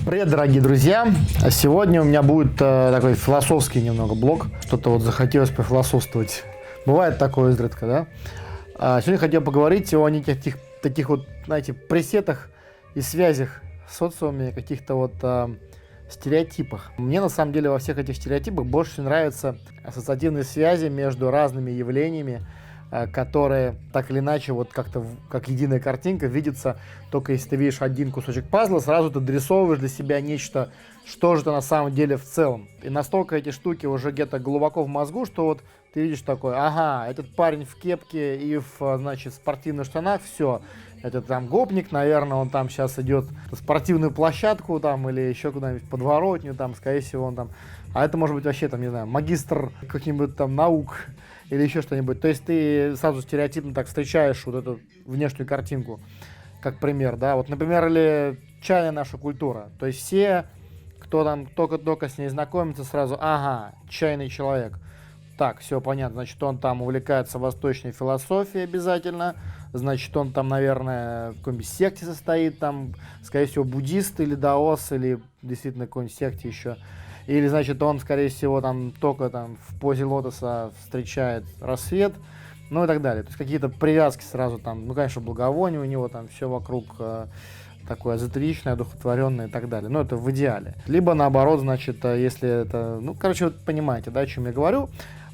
Привет, дорогие друзья! Сегодня у меня будет такой философский немного блог. Что-то вот захотелось пофилософствовать. Бывает такое изредка, да? Сегодня хотел поговорить о неких таких вот, знаете, пресетах и связях в социуме, каких-то вот стереотипах. Мне на самом деле во всех этих стереотипах больше всего нравятся ассоциативные связи между разными явлениями, которые так или иначе вот как-то как единая картинка видится, только если ты видишь один кусочек пазла, сразу ты дорисовываешь для себя нечто, что же это на самом деле в целом. И настолько эти штуки уже где-то глубоко в мозгу, что вот ты видишь такой, ага, этот парень в кепке и в, значит, спортивных штанах, все. Это там гопник, наверное, он там сейчас идет на спортивную площадку там или еще куда-нибудь в подворотню, там, скорее всего, он там. А это может быть вообще там, не знаю, магистр каких-нибудь там наук или еще что-нибудь. То есть ты сразу стереотипно так встречаешь вот эту внешнюю картинку, как пример, да. Вот, например, или чайная наша культура. То есть все, кто там только-только с ней знакомится, сразу, ага, чайный человек. Так, все понятно, значит, он там увлекается восточной философией обязательно, значит, он там, наверное, в какой-нибудь секте состоит, там, скорее всего, буддист или даос, или действительно какой-нибудь секте еще. Или, значит, он, скорее всего, там только там в позе лотоса встречает рассвет, ну и так далее. То есть какие-то привязки сразу там, ну, конечно, благовоние у него, там все вокруг такое эзотеричное, одухотворенное и так далее. Но это в идеале. Либо наоборот, значит, если это, ну, короче, вот понимаете, да, о чем я говорю.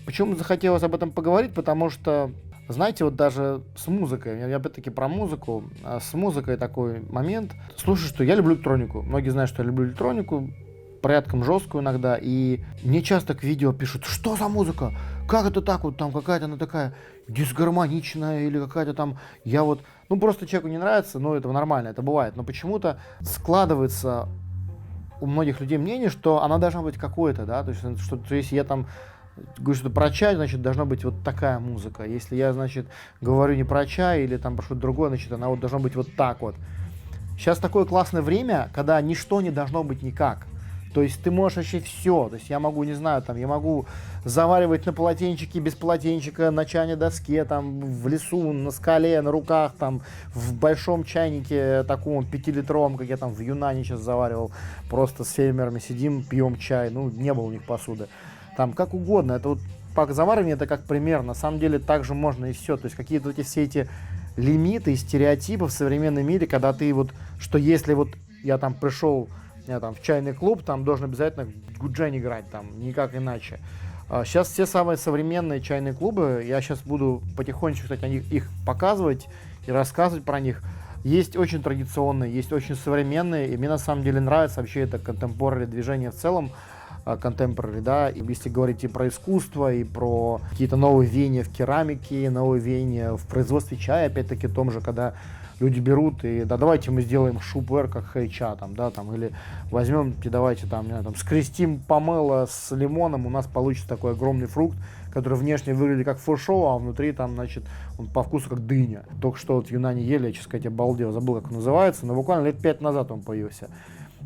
Почему захотелось об этом поговорить? Потому что, знаете, вот даже с музыкой, я опять-таки про музыку, с музыкой такой момент. Слушай, что я люблю электронику. Многие знают, что я люблю электронику, порядком жесткую иногда, и мне часто к видео пишут, что за музыка, как это так вот, там какая-то она такая дисгармоничная, или какая-то там, я вот, ну просто человеку не нравится, ну это нормально, это бывает, но почему-то складывается у многих людей мнение, что она должна быть какой-то, да, то есть, что, если я там говорю, что про чай, значит, должна быть вот такая музыка, если я, значит, говорю не про чай или там про что-то другое, значит, она вот должна быть вот так вот. Сейчас такое классное время, когда ничто не должно быть никак. То есть ты можешь вообще все. То есть я могу, не знаю, там, я могу заваривать на полотенчике, без полотенчика, на чайной доске, там, в лесу, на скале, на руках, там, в большом чайнике, таком 5-литровом, как я там в Юнане сейчас заваривал. Просто с фермерами сидим, пьем чай. Ну, не было у них посуды. Там, как угодно. Это вот по завариванию, это как пример. На самом деле так же можно и все. То есть какие-то эти все эти лимиты и стереотипы в современном мире, когда ты вот, что если вот я там пришел, я там в чайный клуб, там должен обязательно гуджень играть, там, никак иначе. Сейчас все самые современные чайные клубы, я сейчас буду потихонечку, кстати, их показывать и рассказывать про них. Есть очень традиционные, есть очень современные, и мне на самом деле нравится вообще это контемпорари движение в целом, contemporary, да, и если говорить и про искусство, и про какие-то новые веяния в керамике, новые веяния в производстве чая, опять-таки том же, когда люди берут и да давайте мы сделаем шупвер как хэйча, там, да, там, или возьмем и давайте там, не знаю, там скрестим помело с лимоном, у нас получится такой огромный фрукт, который внешне выглядит как фуршоу, а внутри там, значит, он по вкусу как дыня. Только что вот в Юнане ели, я, честно сказать, обалдел, забыл, как он называется, но буквально лет 5 назад он появился.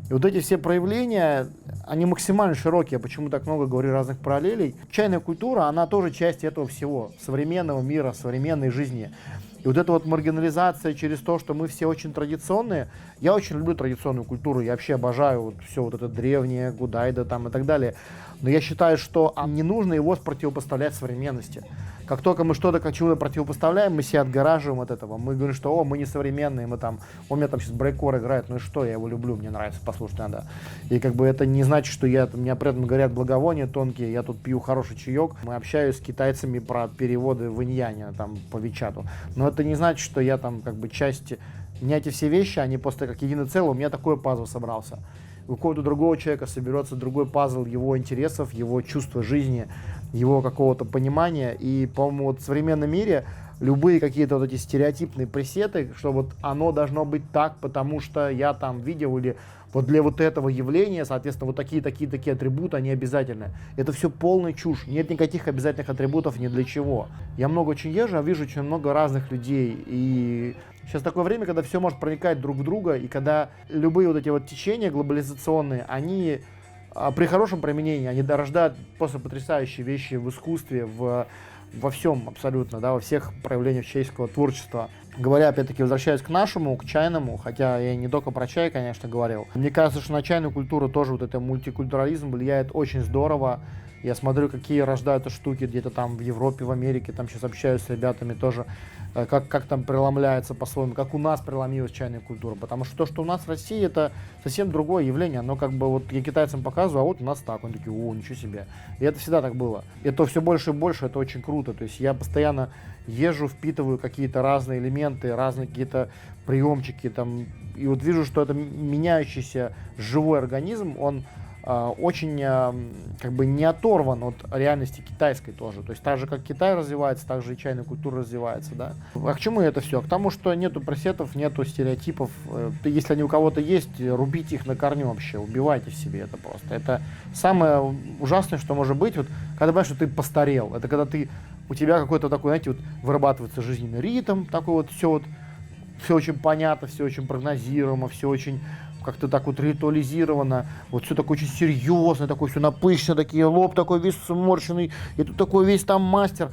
И вот эти все проявления, они максимально широкие, я почему так много говорю разных параллелей. Чайная культура, она тоже часть этого всего, современного мира, современной жизни. И вот эта вот маргинализация через то, что мы все очень традиционные, я очень люблю традиционную культуру, я вообще обожаю вот все вот это древнее, гудайда там и так далее. Но я считаю, что не нужно его противопоставлять современности. Как только мы что-то к чему-то противопоставляем, мы себя отгораживаем от этого. Мы говорим, что мы не современные, мы там, у меня там сейчас брейкор играет, ну и что, я его люблю, мне нравится, послушать надо. И как бы это не значит, что у меня при этом горят благовония тонкие, я тут пью хороший чаек. Мы общаюсь с китайцами про переводы в иньяне, там, по Вичату. Но это не значит, что я там как бы часть. У меня эти все вещи, они просто как единое целое, у меня такой пазл собрался. У какого-то другого человека соберется другой пазл его интересов, его чувства жизни, его какого-то понимания. И, по-моему, вот в современном мире любые какие-то вот эти стереотипные пресеты, что вот оно должно быть так, потому что я там видел, или вот для вот этого явления, соответственно, вот такие атрибуты, они обязательны. Это все полная чушь. Нет никаких обязательных атрибутов ни для чего. Я много очень езжу, а вижу очень много разных людей. И сейчас такое время, когда все может проникать друг в друга, и когда любые вот эти вот течения глобализационные, они при хорошем применении, они рождают просто потрясающие вещи в искусстве, в во всем абсолютно, да, во всех проявлениях человеческого творчества. Говоря, опять-таки, возвращаясь к нашему, к чайному, хотя я не только про чай, конечно, говорил. Мне кажется, что на чайную культуру тоже вот это мультикультурализм влияет очень здорово. Я смотрю, какие рождаются штуки где-то там в Европе, в Америке, там сейчас общаюсь с ребятами тоже, как там преломляется по-своему, как у нас преломилась чайная культура. Потому что то, что у нас в России, это совсем другое явление. Оно как бы, вот я китайцам показываю, а вот у нас так. Они такие, о, ничего себе. И это всегда так было. Это все больше и больше, это очень круто. То есть я постоянно езжу, впитываю какие-то разные элементы, разные какие-то приемчики. Там, и вот вижу, что это меняющийся живой организм, он очень как бы не оторван от реальности китайской тоже. То есть так же, как Китай развивается, так же и чайная культура развивается, да. А к чему это все? К тому, что нету пресетов, нету стереотипов. Если они у кого-то есть, рубите их на корню вообще, убивайте в себе это просто. Это самое ужасное, что может быть, вот, когда понимаешь, что ты постарел. Это когда у тебя какой-то такой, знаете, вот вырабатывается жизненный ритм, такой вот все очень понятно, все очень прогнозируемо, все очень как-то так вот ритуализировано, вот все такое очень серьезное, такое все напыщено, такие лоб такой весь сморщенный, и тут такой весь там мастер.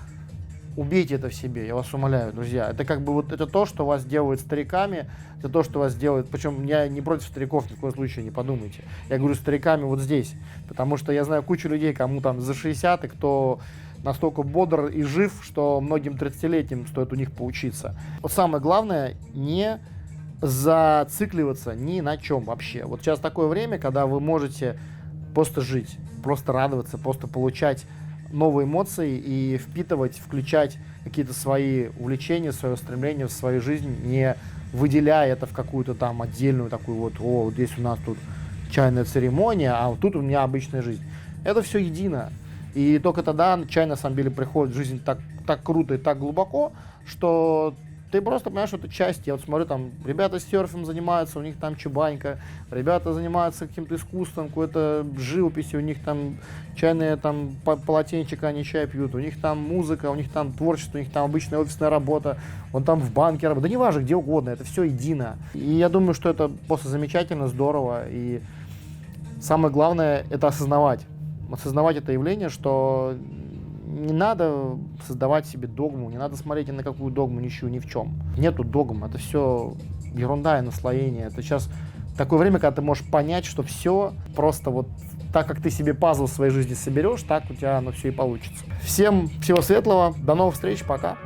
Убейте это в себе, я вас умоляю, друзья. Это как бы вот это то, что вас делает стариками, это то, что вас делает, причем я не против стариков, ни в коем случае, не подумайте. Я говорю стариками вот здесь, потому что я знаю кучу людей, кому там за 60, и кто настолько бодр и жив, что многим 30-летним стоит у них поучиться. Вот самое главное, не зацикливаться ни на чем вообще. Вот сейчас такое время, когда вы можете просто жить, просто радоваться, просто получать новые эмоции и впитывать, включать какие-то свои увлечения, свое стремление в свою жизнь, не выделяя это в какую-то там отдельную такую вот здесь у нас тут чайная церемония, а вот тут у меня обычная жизнь. Это все едино. И только тогда чай на самом деле приходит в жизнь так круто и так глубоко, что ты просто понимаешь, что это часть. Я вот смотрю, там ребята серфом занимаются, у них там чебанька, ребята занимаются каким-то искусством, какой-то живописью, у них там чайные там полотенчика, они чай пьют, у них там музыка, у них там творчество, у них там обычная офисная работа, он там в банке работает, да неважно, где угодно, это все едино. И я думаю, что это просто замечательно, здорово, и самое главное это осознавать это явление, что не надо создавать себе догму, не надо смотреть ни на какую догму, ничего, ни в чем. Нету догм, это все ерунда и наслоение. Это сейчас такое время, когда ты можешь понять, что все просто вот так, как ты себе пазл в своей жизни соберешь, так у тебя оно все и получится. Всем всего светлого, до новых встреч, пока.